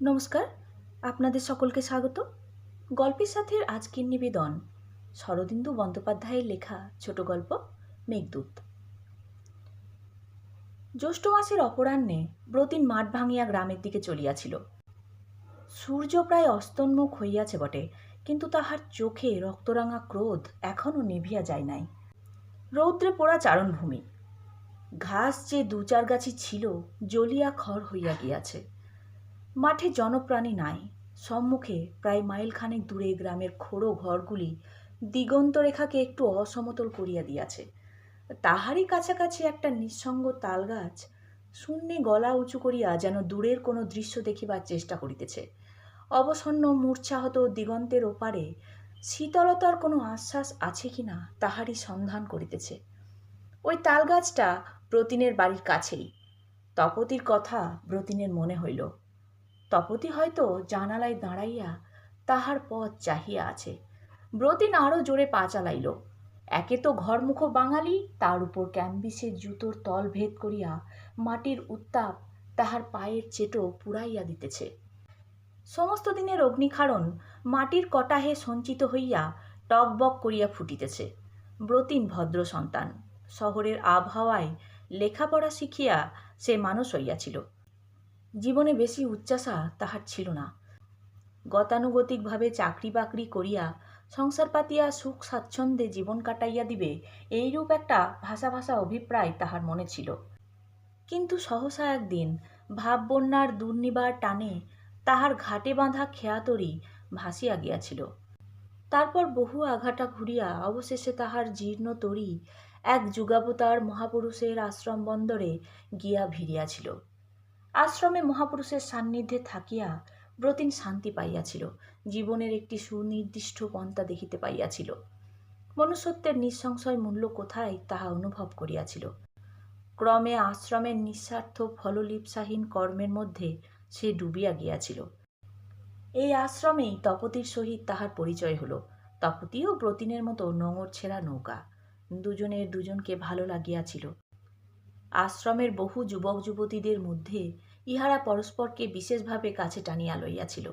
নমস্কার, আপনাদের সকলকে স্বাগত। গল্পের সাথের আজকের নিবেদন শরদিন্দু বন্দ্যোপাধ্যায়ের লেখা ছোট গল্প মেঘদূত। জ্যৈষ্ঠ মাসের অপরাহ্নে ব্রতিন মাঠ ভাঙিয়া গ্রামের দিকে চলিয়াছিল। সূর্য প্রায় অস্তন্মুখ হইয়াছে বটে, কিন্তু তাহার চোখে রক্তরাঙা ক্রোধ এখনও নিভিয়া যায় নাই। রৌদ্রে পোড়া চারণভূমি, ঘাস যে দু চার গাছি ছিল জ্বলিয়া খড় হইয়া গিয়াছে। মাঠে জনপ্রাণী নাই। সম্মুখে প্রায় মাইলখানেক দূরে গ্রামের খোড়ো ঘরগুলি দিগন্তরেখাকে একটু অসমতল করিয়া দিয়াছে। তাহারই কাছাকাছি একটা নিঃসঙ্গ তালগাছ শূন্যে গলা উঁচু করিয়া যেন দূরের কোনো দৃশ্য দেখিবার চেষ্টা করিতেছে। অবসন্ন মূর্ছাহত দিগন্তের ওপারে শীতলতার কোনো আশ্বাস আছে কিনা তাহারই সন্ধান করিতেছে। ওই তালগাছটা ব্রতিনের বাড়ির কাছেই। তপতির কথা ব্রতিনের মনে হইল। তপতি হয়তো জানালায় দাঁড়াইয়া তাহার পথ চাহিয়া আছে। ব্রতিন আরও জোরে পা চালাইল। একে তো ঘরমুখ বাঙালি, তার উপর ক্যাম্বিসের জুতোর তল ভেদ করিয়া মাটির উত্তাপ তাহার পায়ের চেটো পুড়াইয়া দিতেছে। সমস্ত দিনের অগ্নিক্ষারণ মাটির কটাহে সঞ্চিত হইয়া টকবক করিয়া ফুটিতেছে। ব্রতিন ভদ্র সন্তান। শহরের আবহাওয়ায় লেখাপড়া শিখিয়া সে মানুষ হইয়াছিল। জীবনে বেশি উচ্চাসা তাহার ছিল না। গতানুগতিকভাবে চাকরি বাকরি করিয়া সংসার পাতিয়া সুখ স্বাচ্ছন্দ্যে জীবন কাটাইয়া দিবে, এইরূপ একটা ভাষা ভাষা অভিপ্রায় তাহার মনে ছিল। কিন্তু সহসা একদিন ভাববন্যার দুর্নিবার টানে তাহার ঘাটে বাঁধা খেয়াতরি ভাসিয়া গিয়াছিল। তারপর বহু আঘাটা ঘুরিয়া অবশেষে তাহার জীর্ণ তরি এক যুগাবতার মহাপুরুষের আশ্রম বন্দরে গিয়া ভিড়িয়াছিল। আশ্রমে মহাপুরুষের সান্নিধ্যে থাকিয়া ব্রতিন শান্তি পাইয়াছিল, জীবনের একটি সুনির্দিষ্ট পন্থা দেখিতে পাইয়াছিল। মনুষ্যত্বের নিঃসংশয় মূল্য কোথায় তাহা অনুভব করিয়াছিল। ক্রমে আশ্রমের নিঃস্বার্থ ফললিপ্সাহীন কর্মের মধ্যে সে ডুবিয়া গিয়াছিল। এই আশ্রমেই তপতির সহিত তাহার পরিচয় হল। তপতিও ব্রতিনের মতো নোঙর ছেঁড়া নৌকা। দুজনের দুজনকে ভালো লাগিয়াছিল। আশ্রমের বহু যুবক যুবতীদের মধ্যে ইহারা পরস্পরকে বিশেষভাবে কাছে টানিয়া লইয়াছিল।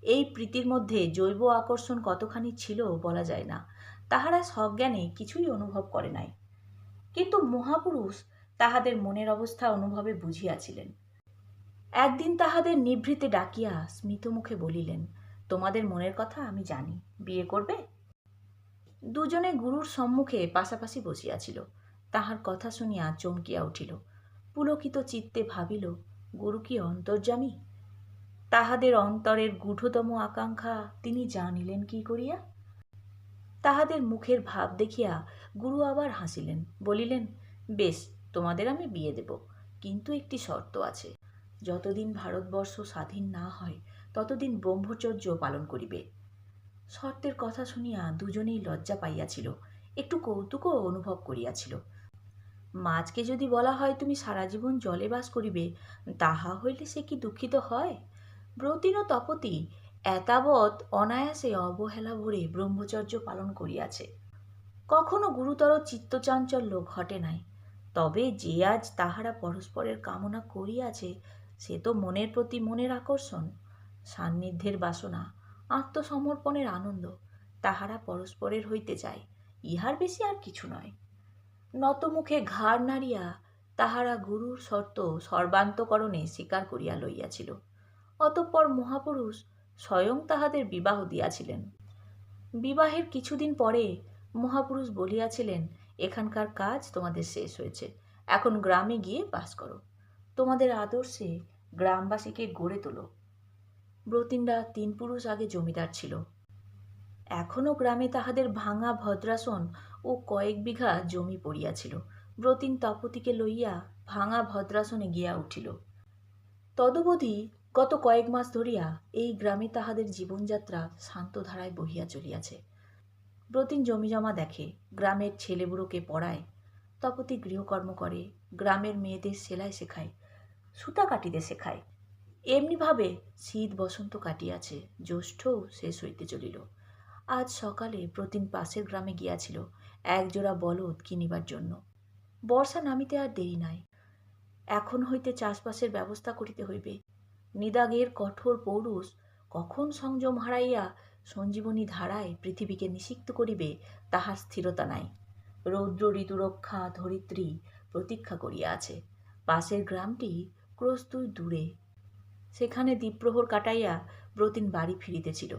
এই প্রীতির মধ্যে জৈব আকর্ষণ কতখানি ছিল বলা যায় না। তাহারা সজ্ঞানে কিছুই অনুভব করে নাই, কিন্তু মহাপুরুষ তাহাদের মনের অবস্থা অনুভবে বুঝিয়াছিলেন। একদিন তাহাদের নিভৃতে ডাকিয়া স্মিতমুখে বলিলেন, তোমাদের মনের কথা আমি জানি, বিয়ে করবে? দুজনে গুরুর সম্মুখে পাশাপাশি বসিয়াছিল। তাহার কথা শুনিয়া চমকিয়া উঠিল। পুলকিত চিত্তে ভাবিল, গুরু কি অন্তর্যামী? তাহাদের অন্তরের গূঢ়তম আকাঙ্ক্ষা তিনি জানিলেন কি করিয়া? তাহাদের মুখের ভাব দেখিয়া গুরু আবার হাসিলেন, বলিলেন, বেশ, তোমাদের আমি বিয়ে দেব, কিন্তু একটি শর্ত আছে। যতদিন ভারতবর্ষ স্বাধীন না হয় ততদিন ব্রহ্মচর্য পালন করিবে। শর্তের কথা শুনিয়া দুজনেই লজ্জা পাইয়াছিল, একটু কৌতুকও অনুভব করিয়াছিল। মাছকে যদি বলা হয় তুমি সারা জীবন জলে বাস করিবে, তাহা হইলে সে কি দুঃখিত হয়? ব্রতিন ও তপতি এতাবৎ অনায়াসে অবহেলা ভরে ব্রহ্মচর্য পালন করিয়াছে। কখনো গুরুতর চিত্তচাঞ্চল্য ঘটে নাই। তবে যে আজ তাহারা পরস্পরের কামনা করিয়াছে, সে তো মনের প্রতি মনের আকর্ষণ, সান্নিধ্যের বাসনা, আত্মসমর্পণের আনন্দ। তাহারা পরস্পরের হইতে চায়, ইহার বেশি আর কিছু নয়। নতমুখে ঘাড় নাড়িয়া তাহারা গুরুর শর্ত সর্বান্তকরণে স্বীকার করিয়া লইয়াছিল। অতঃপর মহাপুরুষ স্বয়ং তাহাদের বিবাহ দিয়াছিলেন। বিবাহের কিছুদিন পরে মহাপুরুষ বলিয়াছিলেন, এখানকার কাজ তোমাদের শেষ হয়েছে, এখন গ্রামে গিয়ে বাস করো, তোমাদের আদর্শে গ্রামবাসীকে গড়ে তোলো। ব্রতিনরা 3 পুরুষ আগে জমিদার ছিল। এখনও গ্রামে তাহাদের ভাঙা ভদ্রাসন ও কয়েক বিঘা জমি পড়িয়াছিল। ব্রতিন তপতিকে লইয়া ভাঙা ভদ্রাসনে গিয়া উঠিল। তদবধি গত কয়েক মাস ধরিয়া এই গ্রামে তাহাদের জীবনযাত্রা শান্ত ধারায় বহিয়া চলিয়াছে। ব্রতিন জমিজমা দেখে, গ্রামের ছেলেবুড়োকে পড়ায়, তপতি গৃহকর্ম করে, গ্রামের মেয়েদের সেলাই শেখায়, সুতা কাটিতে শেখায়। এমনিভাবে শীত বসন্ত কাটিয়াছে, জ্যৈষ্ঠও শেষ হইতে চলিল। আজ সকালে ব্রতিন পাশের গ্রামে গিয়াছিল একজোড়া বলদ কিনিবার জন্য। বর্ষা নামিতে আর দেরি নাই, এখন হইতে চাষবাসের ব্যবস্থা করিতে হইবে। নিদাগের কঠোর পৌরুষ কখন সংযম হারাইয়া সঞ্জীবনী ধারায় পৃথিবীকে নিষিক্ত করিবে তাহার স্থিরতা নাই। রৌদ্র ঋতুরক্ষা ধরিত্রী প্রতীক্ষা করিয়া আছে। পাশের গ্রামটি ক্রোশ 2 দূরে। সেখানে দ্বীপ্রহর কাটাইয়া ব্রতিন বাড়ি ফিরিতেছিল।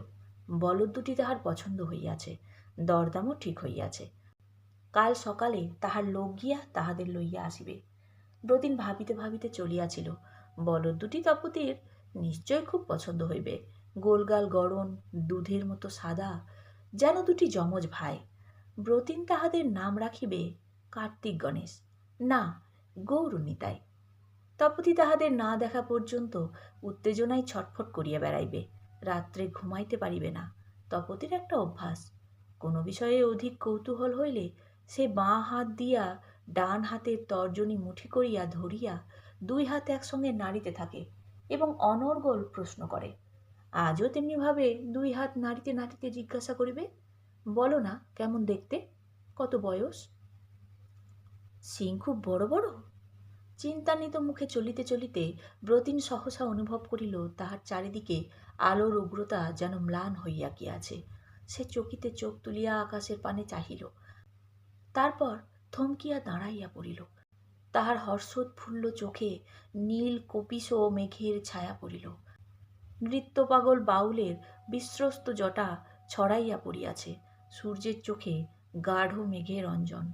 বলদ দুটি তাহার পছন্দ হইয়াছে, দরদামও ঠিক হইয়াছে। কাল সকালে তাহার লোক গিয়া তাহাদের লইয়া আসিবে। ব্রতিন ভাবিতে ভাবিতে চলিয়াছিল, বলদ দুটি তপতির নিশ্চয় খুব পছন্দ হইবে। গোলগাল গড়ন, দুধের মতো সাদা, যেন দুটি যমজ ভাই। ব্রতিন তাহাদের নাম রাখিবে কার্তিক গণেশ, না গৌরনিতাই। তপতি তাহাদের না দেখা পর্যন্ত উত্তেজনায় ছটফট করিয়া বেড়াইবে। রাত্রে ঘুমাইতে পারিবে না। তপতির একটা অভ্যাস, কোনো বিষয়ে অধিক কৌতূহল হইলে সে বাঁ হাত দিয়া ডান হাতের তর্জনী মুঠি করিয়া ধরিয়া 2 হাত একসঙ্গে নাড়িতে থাকে এবং অনর্গল প্রশ্ন করে। আজও তেমনিভাবে 2 হাত নাড়িতে নাড়িতে জিজ্ঞাসা করিবে, বলো না কেমন দেখতে, কত বয়স? সিং খুব বড় বড়? চিন্তান্বিত মুখে চলিতে চলিতে ব্রতিন সহসা অনুভব করিল তাহার চারিদিকে আলোর উগ্রতা যেন ম্লান হইয়া গিয়াছে। সে চকিতে চোখ তুলিয়া আকাশের পানে চাহিল, তারপর থমকিয়া দাঁড়াইয়া পড়িল। তাহার হর্ষোৎফুল্ল চোখে নীল কপিস ও মেঘের ছায়া পড়িল। নৃত্যপাগল বাউলের বিস্রস্ত জটা ছড়াইয়া পড়িয়াছে। সূর্যের চোখে গাঢ় মেঘের অঞ্জন।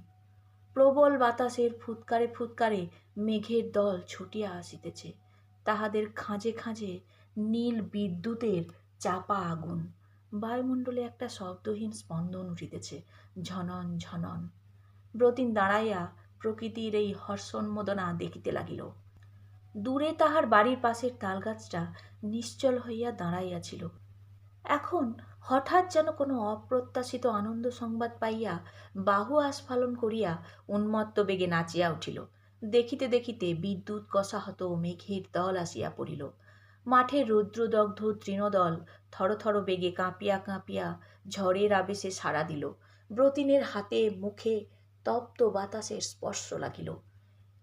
প্রবল বাতাসের ফুৎকারে ফুৎকারে মেঘের দল ছুটিয়া আসিতেছে। তাহাদের খাঁজে খাঁজে নীল বিদ্যুতের চাপা আগুন। বায়ুমণ্ডলে একটা শব্দহীন স্পন্দন উঠিতেছে, ঝনন ঝনন। ব্রতিন দাঁড়াইয়া প্রকৃতির এই হর্ষোন্মোদনা দেখিতে লাগিল। দূরে তাহার বাড়ির পাশের তালগাছটা নিশ্চল হইয়া দাঁড়াইয়াছিল। এখন হঠাৎ যেন কোনো অপ্রত্যাশিত আনন্দ সংবাদ পাইয়া বাহু আস্ফালন করিয়া উন্মত্ত বেগে নাচিয়া উঠিল। দেখিতে দেখিতে বিদ্যুৎ কষাহত মেঘের দল আসিয়া পড়িল। মাঠের রৌদ্রদগ্ধ তৃণদল থরথর বেগে কাঁপিয়া কাঁপিয়া ঝড়ের আবেশে সাড়া দিল। ব্রতিনের হাতে মুখে তপ্ত বাতাসের স্পর্শ লাগিল।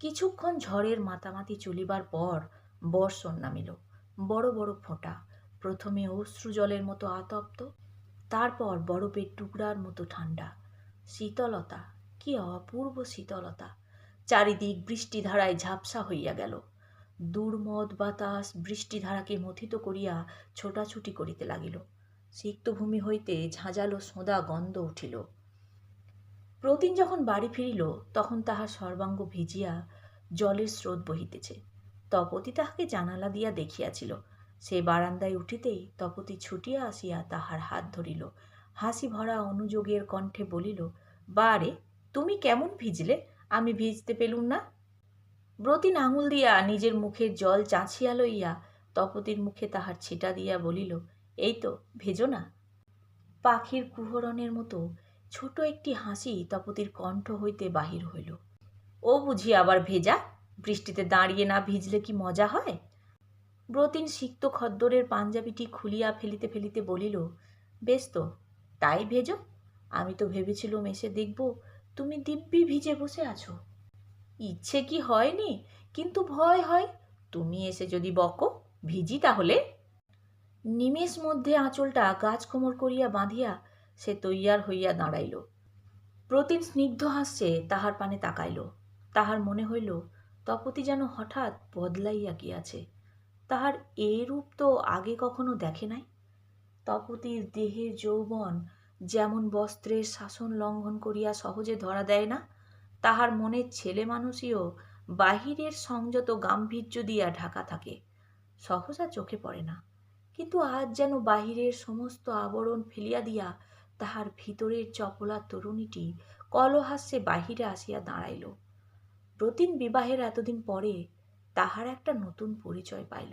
কিছুক্ষণ ঝড়ের মাতামাতি চলিবার পর বর্ষণ নামিল। বড় বড় ফোঁটা, প্রথমে অশ্রু জলের মতো আতপ্ত, তারপর বরফের টুকরার মতো ঠান্ডা। শীতলতা, কি অপূর্ব শীতলতা! চারিদিক বৃষ্টিধারায় ঝাপসা হইয়া গেল। দুর্মদ বাতাস বৃষ্টিধারাকে মথিত করিয়া ছোটাছুটি করিতে লাগিল। সিক্তভূমি হইতে ঝাঁঝালো সোঁদা গন্ধ উঠিল। প্রতিদিন যখন বাড়ি ফিরিল তখন তাহার সর্বাঙ্গ ভিজিয়া জলের স্রোত বহিতেছে। তপতি তাহাকে জানালা দিয়া দেখিয়াছিল। সে বারান্দায় উঠিতেই তপতি ছুটিয়া আসিয়া তাহার হাত ধরিল। হাসি ভরা অনুযোগের কণ্ঠে বলিল, বারে, তুমি কেমন ভিজলে, আমি ভিজতে পেলুম না? ব্রতিন আঙুল দিয়া নিজের মুখের জল চাঁছিয়া লইয়া তপতির মুখে তাহার ছিটা দিয়া বলিল, এই তো ভেজো না। পাখির কুহরণের মতো ছোট একটি হাসি তপতির কণ্ঠ হইতে বাহির হইল। ও বুঝি আবার ভেজা? বৃষ্টিতে দাঁড়িয়ে না ভিজলে কি মজা হয়? ব্রতিন সিক্ত খদ্দরের পাঞ্জাবিটি খুলিয়া ফেলিতে ফেলিতে বলিল, বেশ তো, তাই ভেজো। আমি তো ভেবেছিলুম এসে দেখব তুমি দিব্যি ভিজে বসে আছো। ইচ্ছে কি হয়নি, কিন্তু ভয় হয়। তুমি এসে যদি বকো, ভিজি তাহলে। নিমেষ মধ্যে আঁচলটা গাছ কোমর করিয়া বাঁধিয়া সে তৈয়ার হইয়া দাঁড়াইল। প্রতিদিন স্নিগ্ধ হাস্যে তাহার পানে তাকাইল। তাহার মনে হইল তপতি যেন হঠাৎ বদলাইয়া গিয়াছে। তাহার এ রূপ তো আগে কখনো দেখে নাই। তপতির দেহের যৌবন যেমন বস্ত্রের শাসন লঙ্ঘন করিয়া সহজে ধরা দেয় না, তাহার মনের ছেলে মানুষইও বাহিরের সংযত গাম্ভীর্য দিয়া ঢাকা থাকে, সহজা চোখে পড়ে না। কিন্তু আজ যেন বাহিরের সমস্ত আবরণ ফেলিয়া দিয়া তাহার ভিতরের চপলা তরুণীটি কলহাস্যে বাহিরে আসিয়া দাঁড়াইল। প্রতিদিন বিবাহের এতদিন পরে তাহার একটা নতুন পরিচয় পাইল।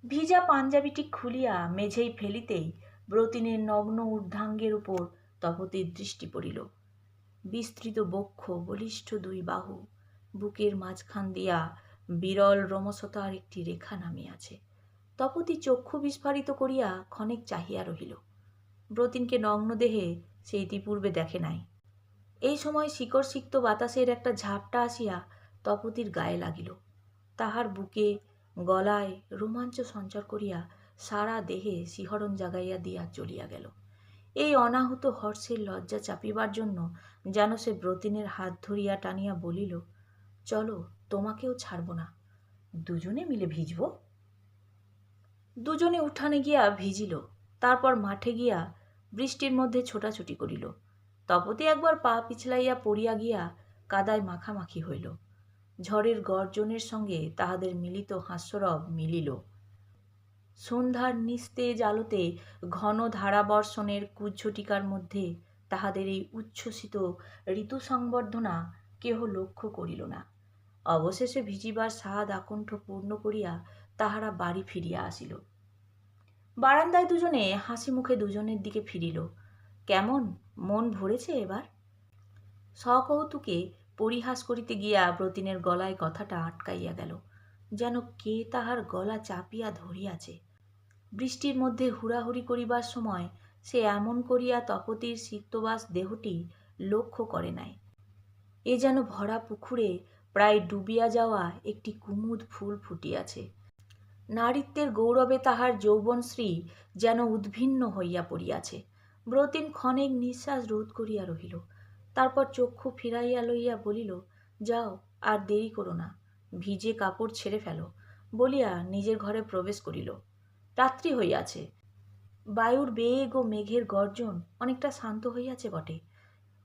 ভিজা পাঞ্জাবিটি খুলিয়া মেঝেই ফেলিতেই ব্রতিনের নগ্ন ঊর্ধ্বাঙ্গের উপর তপতির দৃষ্টি পড়িল। বিস্তৃত বক্ষ, বলিষ্ঠ 2 বাহু, বুকের মাঝখান দিয়া বিরল রমসতার একটি রেখা নামিয়াছে। তপতি চক্ষু বিস্ফারিত করিয়া ক্ষণেক চাহিয়া রহিল। ব্রতিনকে নগ্ন দেহে সে ইতিপূর্বে দেখে নাই। এই সময় শিকড় সিক্ত বাতাসের একটা ঝাপটা আসিয়া তপতির গায়ে লাগিল। তাহার বুকে গলায় রোমাঞ্চ সঞ্চার করিয়া সারা দেহে শিহরণ জাগাইয়া দিয়া চলিয়া গেল। এই অনাহুত হর্ষের লজ্জা চাপিবার জন্য যেন সে ব্রতিনের হাত ধরিয়া টানিয়া বলিল, চলো, তোমাকেও ছাড়ব না, দুজনে মিলে ভিজব। দুজনে উঠানে গিয়া ভিজিল। তারপর মাঠে গিয়া বৃষ্টির মধ্যে ছোটাছুটি করিল। তপতি একবার পা পিছলাইয়া পড়িয়া গিয়া কাদায় মাখামাখি হইল। ঝড়ের গর্জনের সঙ্গে তাহাদের মিলিত হাস্যরব মিলিল। সন্ধ্যার নিস্তেজ আলোতে ঘন ধারাবর্ষণের কুজ্ঝটিকার মধ্যে তাহাদের এই উচ্ছ্বসিত ঋতু সংবর্ধনা কেহ লক্ষ্য করিল না। অবশেষে ভিজিবার স্বাদ আকণ্ঠ পূর্ণ করিয়া তাহারা বাড়ি ফিরিয়া আসিল। বারান্দায় দুজনে হাসি মুখে দুজনের দিকে ফিরিল। কেমন মন ভরেছে এবার? সকৌতুকে পরিহাস করিতে গিয়া ব্রতিনের গলায় কথাটা আটকাইয়া গেল, যেন কে তাহার গলা চাপিয়া ধরিয়াছে। বৃষ্টির মধ্যে হুড়াহুড়ি করিবার সময় সে এমন করিয়া তপতির সিক্তবাস দেহটি লক্ষ্য করে নাই। এ যেন ভরা পুকুরে প্রায় ডুবিয়া যাওয়া একটি কুমুদ ফুল ফুটিয়াছে। নারীত্বের গৌরবে তাহার যৌবনশ্রী যেন উদ্ভিন্ন হইয়া পড়িয়াছে। ব্রতিন ক্ষণেক নিঃশ্বাস রোধ করিয়া রহিল। তারপর চক্ষু ফিরাইয়া লইয়া বলিল, যাও, আর দেরি করো না, ভিজে কাপড় ছেড়ে ফেলো, বলিয়া নিজের ঘরে প্রবেশ করিল। রাত্রি হইয়াছে। বায়ুর বেগ ও মেঘের গর্জন অনেকটা শান্ত হইয়াছে বটে,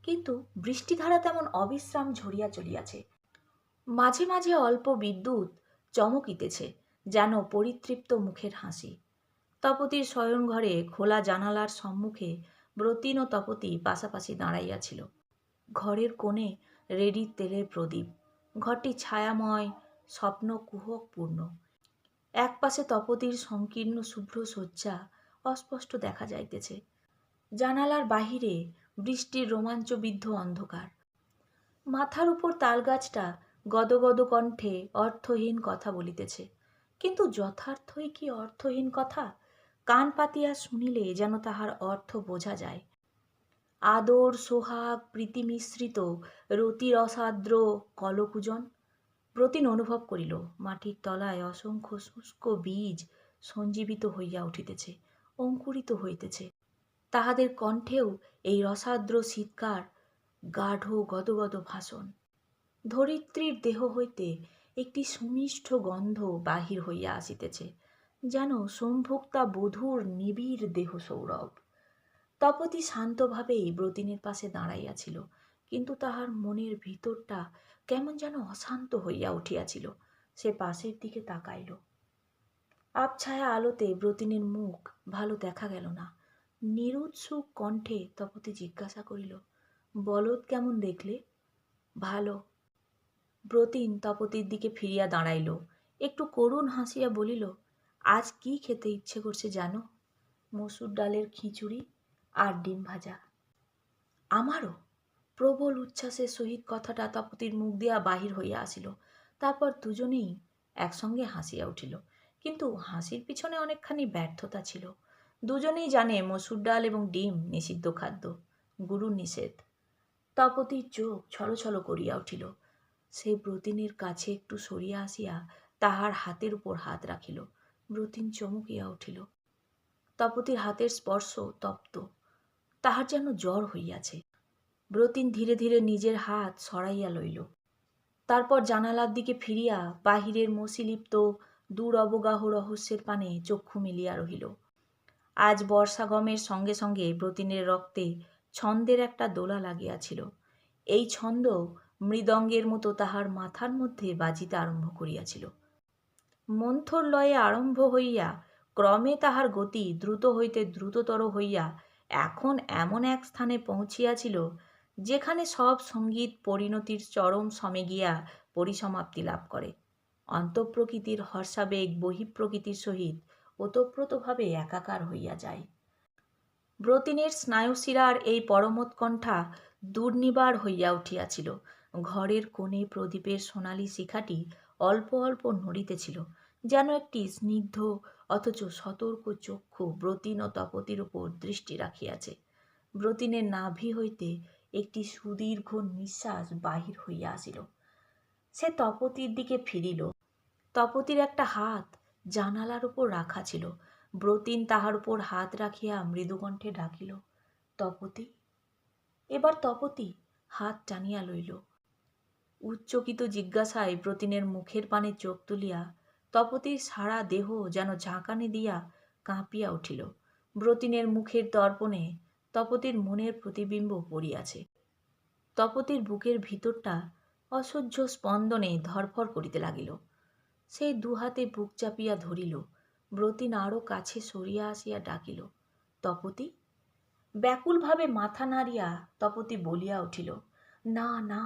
কিন্তু বৃষ্টিধারা তেমন অবিশ্রাম ঝরিয়া চলিয়াছে। মাঝে মাঝে অল্প বিদ্যুৎ চমকিতেছে, যেন পরিতৃপ্ত মুখের হাসি। তপতির শয়নঘরে খোলা জানালার সম্মুখে ব্রতিন ও তপতি পাশাপাশি দাঁড়াইয়াছিল। ঘরের কোণে রেডির তেলের প্রদীপ। ঘরটি ছায়াময়, স্বপ্ন কুহকপূর্ণ। এক পাশে তপতির সংকীর্ণ শুভ্র শয্যা অস্পষ্ট দেখা যাইতেছে। জানালার বাহিরে বৃষ্টির রোমাঞ্চবিদ্ধ অন্ধকার। মাথার উপর তালগাছটা গদগদ কণ্ঠে অর্থহীন কথা বলিতেছে। কিন্তু যথার্থই কি অর্থহীন কথা? কান পাতিয়া শুনিলে যেন তাহার অর্থ বোঝা যায়। আদর, সোহাগ, প্রীতি মিশ্রিত রতিরসাদ্র কলকুজন। ব্রতিন অনুভব করিল মাটির তলায় অসংখ্য শুষ্ক বীজ সঞ্জীবিত হইয়া উঠিতেছে, অঙ্কুরিত হইতেছে। তাহাদের কণ্ঠেও এই রসাদ্র শীতকার, গাঢ় গদগদ ভাষণ। ধরিত্রীর দেহ হইতে একটি সুমিষ্ঠ গন্ধ বাহির হইয়া আসিতেছে, যেন সম্ভুক্তা বধূর নিবিড় দেহ সৌরভ। তপতি শান্তভাবেই ব্রতিনের পাশে দাঁড়াইয়াছিল, কিন্তু তাহার মনের ভিতরটা কেমন যেন অশান্ত হইয়া উঠিয়াছিল। সে পাশের দিকে তাকাইল। আবছায়া আলোতে ব্রতিনের মুখ ভালো দেখা গেল না। নিরুৎসুক কণ্ঠে তপতি জিজ্ঞাসা করিল, বলদ কেমন দেখলে? ভালো। ব্রতিন তপতির দিকে ফিরিয়া দাঁড়াইল। একটু করুণ হাসিয়া বলিল, আজ কি খেতে ইচ্ছে করছে জানো? মসুর ডালের খিচুড়ি আর ডিম ভাজা। আমারও। প্রবল উচ্ছ্বাসের সহিত কথাটা তপতির মুখ দিয়া বাহির হইয়া আসিল। তারপর দুজনেই একসঙ্গে হাসিয়া উঠিল, কিন্তু হাসির পিছনে অনেকখানি ব্যর্থতা ছিল। দুজনেই জানে মসুর ডাল এবং ডিম নিষিদ্ধ খাদ্য, গুরুর নিষেধ। তপতির চোখ ছলছল করিয়া উঠিল। সে ব্রতিনের কাছে একটু সরিয়া আসিয়া তাহার হাতের উপর হাত রাখিল। ব্রতিন চমকিয়া উঠিল। তপতির হাতের স্পর্শ তপ্ত, তাহার যেন জ্বর হইয়াছে। ব্রতিন ধীরে ধীরে নিজের হাত সরাইয়া লইল। তারপর জানালার দিকে ফিরিয়া বাহিরের মসিলিপ্ত দূর অবগাহ রহস্যের পানে চক্ষু মিলিয়া রহিল। আজ বর্ষাগমের সঙ্গে সঙ্গে ব্রতিনের রক্তে ছন্দের একটা দোলা লাগিয়াছিল। এই ছন্দ মৃদঙ্গের মতো তাহার মাথার মধ্যে বাজিতে আরম্ভ করিয়াছিল। মন্থর লয়ে আরম্ভ হইয়া ক্রমে তাহার গতি দ্রুত হইতে দ্রুততর হইয়া এখন এমন এক স্থানে পৌঁছিয়াছিল, যেখানে সব সঙ্গীত পরিণতির চরম সমে গিয়া পরিসমাপ্তি লাভ করে। অন্তঃপ্রকৃতির হর্ষাবেগ বহিঃপ্রকৃতির সহিত ওতপ্রোতভাবে একাকার হইয়া যায়। ব্রতিনের স্নায়ুশিরার এই পরমোৎকণ্ঠা দুর্নিবার হইয়া উঠিয়াছিল। ঘরের কোণে প্রদীপের সোনালি শিখাটি অল্প অল্প নড়িতেছিল, যেন একটি স্নিগ্ধ অথচ সতর্ক চক্ষু ব্রতিন ও তপতির উপর দৃষ্টি রাখিয়াছে। ব্রতিনের নাভি হইতে একটি সুদীর্ঘ নিঃশ্বাস বাহির হইয়া আসিল। সে তপতির দিকে ফিরিল। তপতির একটা হাত জানালার উপর রাখা ছিল। ব্রতিন তাহার উপর হাত রাখিয়া মৃদুকণ্ঠে ডাকিল, তপতি। এবার তপতি হাত টানিয়া লইল। উচ্চকিত জিজ্ঞাসায় ব্রতিনের মুখের পানে চোখ তুলিয়া তপতির সারা দেহ যেন ঝাঁকানি দিয়া কাঁপিয়া উঠিল। ব্রতিনের মুখের দর্পণে তপতির মনের প্রতিবিম্ব পড়িয়াছে। তপতির বুকের ভিতরটা অসহ্য স্পন্দনে ধরফর করিতে লাগিল। সেই দুহাতে বুক চাপিয়া ধরিল। ব্রতিন আরও কাছে সরিয়া আসিয়া ডাকিল, তপতি। ব্যাকুলভাবে মাথা নাড়িয়া তপতি বলিয়া উঠিল, না না,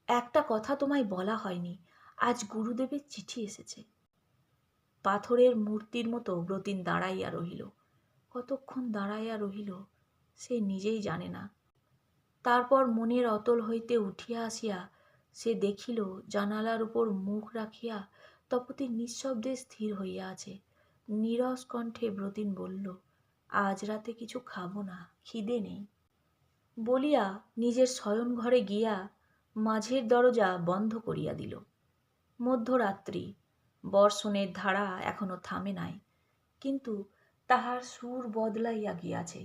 একটা কথা তোমায় বলা হয়নি। আজ গুরুদেবের চিঠি এসেছে। পাথরের মূর্তির মতো ব্রতিন দাঁড়াইয়া রহিল। কতক্ষণ দাঁড়াইয়া রহিল সে নিজেই জানে না। তারপর মনের অতল হইতে উঠিয়া আসিয়া সে দেখিল জানালার উপর মুখ রাখিয়া তপতি নিঃশব্দে স্থির হইয়া আছে। নীরস কণ্ঠে ব্রতিন বলল, আজ রাতে কিছু খাবো না, খিদে নেই। বলিয়া নিজের শয়নঘরে গিয়া মাঝের দরজা বন্ধ করিয়া দিল। মধ্যরাত্রি, বর্ষণের ধারা এখনো থামে নাই, কিন্তু তাহার সুর বদলাইয়া গিয়াছে।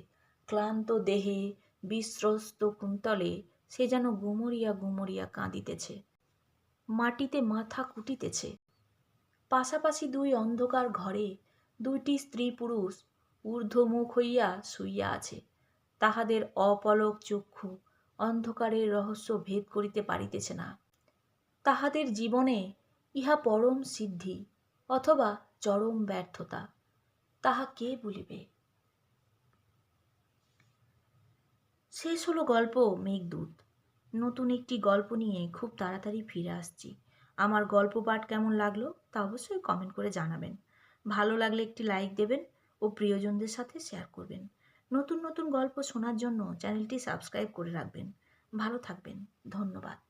ক্লান্ত দেহে বিস্রস্ত কুন্তলে সে যেন গুমরিয়া গুমরিয়া কাঁদিতেছে, মাটিতে মাথা কুটিতেছে। পাশাপাশি দুই অন্ধকার ঘরে দুইটি স্ত্রী পুরুষ ঊর্ধ্বমুখ হইয়া শুইয়া আছে। তাহাদের অপলক চক্ষু অন্ধকারের রহস্য ভেদ করিতে পারিতেছে না। তাহাদের জীবনে ইহা পরম সিদ্ধি অথবা চরম ব্যর্থতা, তাহা কে বলিবে? শেষ হলো গল্প মেঘদূত। নতুন একটি গল্প নিয়ে খুব তাড়াতাড়ি ফিরে আসছি। আমার গল্প পাঠ কেমন লাগলো তা অবশ্যই কমেন্ট করে জানাবেন। ভালো লাগলে একটি লাইক দেবেন ও প্রিয়জনদের সাথে শেয়ার করবেন। নতুন নতুন গল্প শোনার জন্য চ্যানেলটি সাবস্ক্রাইব করে রাখবেন। ভালো থাকবেন। ধন্যবাদ।